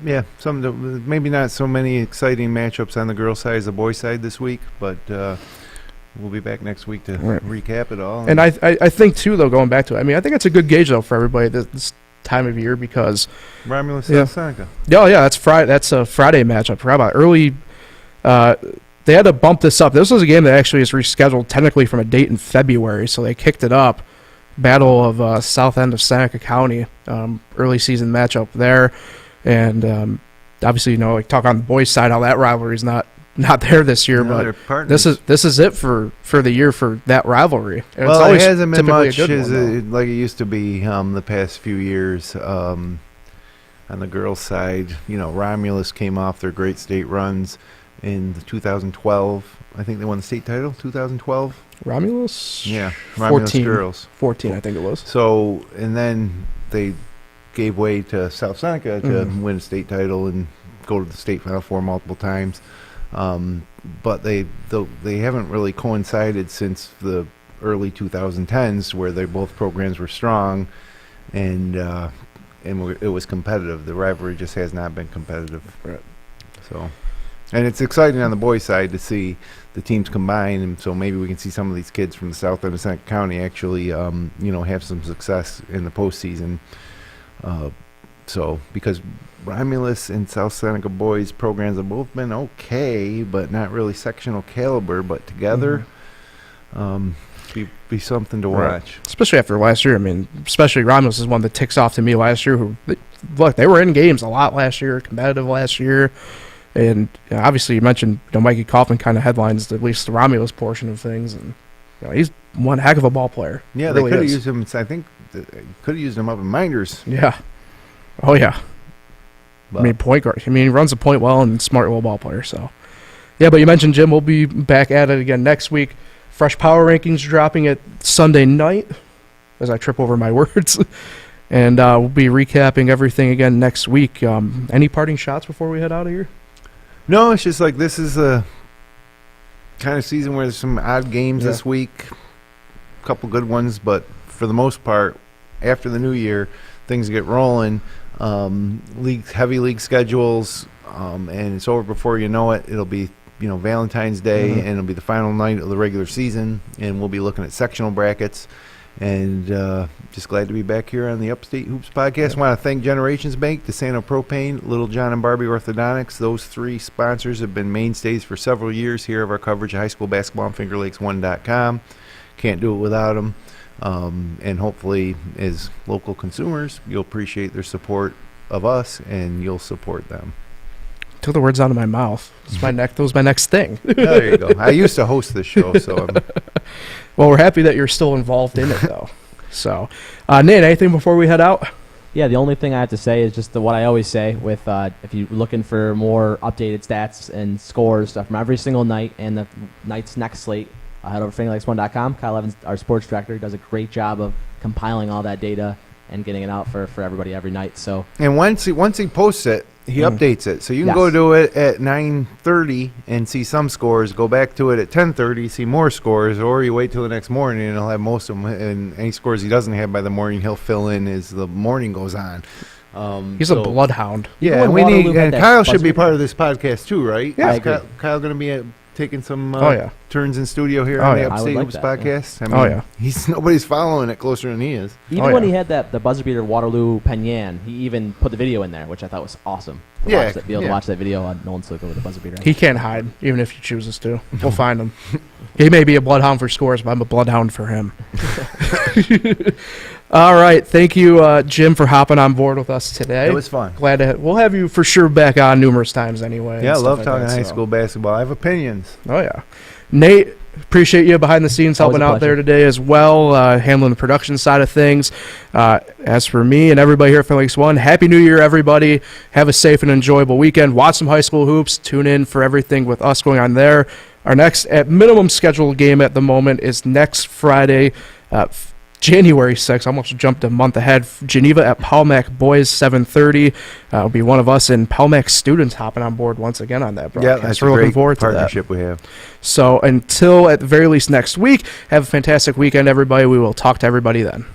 S4: yeah, maybe not so many exciting matchups on the girls' side as the boys' side this week, but we'll be back next week to recap it all.
S3: And I think too, though, going back to it, I think it's a good gauge though for everybody this time of year because
S4: Romulus South Seneca.
S3: Yeah, that's Friday. That's a Friday matchup. Forgot about early. They had to bump this up. This was a game that actually is rescheduled technically from a date in February, so they kicked it up. Battle of South End of Seneca County, early season matchup there, and obviously talk on the boys' side how that rivalry is not there this year, but this is it for the year for that rivalry. And
S4: well, it hasn't been much like it used to be the past few years. On the girls' side, Romulus came off their great state runs in 2012. I think they won the state title, 2012.
S3: Romulus?
S4: Yeah, Romulus
S3: 14,
S4: girls.
S3: 14, I think it was.
S4: So, and then they gave way to South Seneca to win a state title and go to the state Final Four multiple times. But they haven't really coincided since the early 2010s where both programs were strong and it was competitive. The rivalry just has not been competitive.
S3: Right.
S4: So. And it's exciting on the boys' side to see the teams combine, and so maybe we can see some of these kids from the south end of Seneca County actually, have some success in the postseason. Because Romulus and South Seneca boys programs have both been okay, but not really sectional caliber. But together, be something to watch.
S3: Especially after last year. I mean, especially Romulus is one that ticks off to me last year. They were in games a lot last year, competitive last year. And obviously you mentioned Mikey Kaufman kind of headlines at least the Romulus portion of things. And he's one heck of a ball player.
S4: Yeah,
S3: really
S4: they could have used him. I think they could have used him up in Minders.
S3: Yeah. Oh, yeah.
S4: But
S3: point guard. He runs the point well and smart little ball player. So, yeah, but you mentioned, Jim, we'll be back at it again next week. Fresh power rankings dropping at Sunday night as I trip over my words. And we'll be recapping everything again next week. Any parting shots before we head out of here?
S4: No, it's just like this is a kind of season where there's some odd games this week. A couple good ones, but for the most part, after the new year, things get rolling. Heavy league schedules, and it's over before you know it. It'll be Valentine's Day, and it'll be the final night of the regular season, and we'll be looking at sectional brackets. And just glad to be back here on the Upstate Hoops Podcast. I want to thank Generations Bank, DeSanto Propane, Little John and Barbie Orthodontics. Those three sponsors have been mainstays for several years here of our coverage of high school basketball on FingerLakes1.com. Can't do it without them. And hopefully, as local consumers, you'll appreciate their support of us, and you'll support them.
S3: Took the words out of my mouth. That was my next thing.
S4: There you go. I used to host this show, so
S3: well, we're happy that you're still involved in it, though. So, Nate, anything before we head out?
S5: Yeah, the only thing I have to say is just what I always say with if you're looking for more updated stats and scores from every single night and the night's next slate, head over to FingerLakes1.com. Kyle Evans, our sports director, does a great job of compiling all that data and getting it out for everybody every night. So,
S4: and once he posts it, he updates it. So you can go to it at 9:30 and see some scores, go back to it at 10:30, see more scores, or you wait till the next morning and he'll have most of them. And any scores he doesn't have by the morning, he'll fill in as the morning goes on.
S3: He's a bloodhound.
S4: Yeah, and Kyle should be part of this podcast too, right?
S3: Yeah,
S4: Is Kyle going to be taking some turns in studio here
S3: Oh,
S4: on the
S3: yeah.
S4: Upstate
S5: like
S4: Hoops
S5: that,
S4: podcast?
S5: yeah.
S4: I mean, nobody's following it closer than he is.
S5: Even when he had the buzzer beater Waterloo Penyan, he even put the video in there, which I thought was awesome. Be able to watch that video on Nolan Sluka with the buzzer beater.
S3: He can't hide, even if he chooses to. We'll find him. He may be a bloodhound for scores, but I'm a bloodhound for him. All right. Thank you, Jim, for hopping on board with us today.
S4: It was fun.
S3: Glad to we'll have you for sure back on numerous times anyway.
S4: Yeah, I love talking high school basketball. I have opinions.
S3: Oh, yeah. Nate, appreciate you behind the scenes helping out there today as well, handling the production side of things. As for me and everybody here at Lakes One, Happy New Year, everybody. Have a safe and enjoyable weekend. Watch some high school hoops. Tune in for everything with us going on there. Our next, at minimum, scheduled game at the moment is next Friday, January 6th. I almost jumped a month ahead. Geneva at Palmac Boys, 7:30. It'll be one of us and Palmac students hopping on board once again on that broadcast.
S4: Yeah, that's
S3: We're
S4: a
S3: looking
S4: great
S3: forward to that
S4: partnership we have.
S3: So until at the very least next week, have a fantastic weekend, everybody. We will talk to everybody then.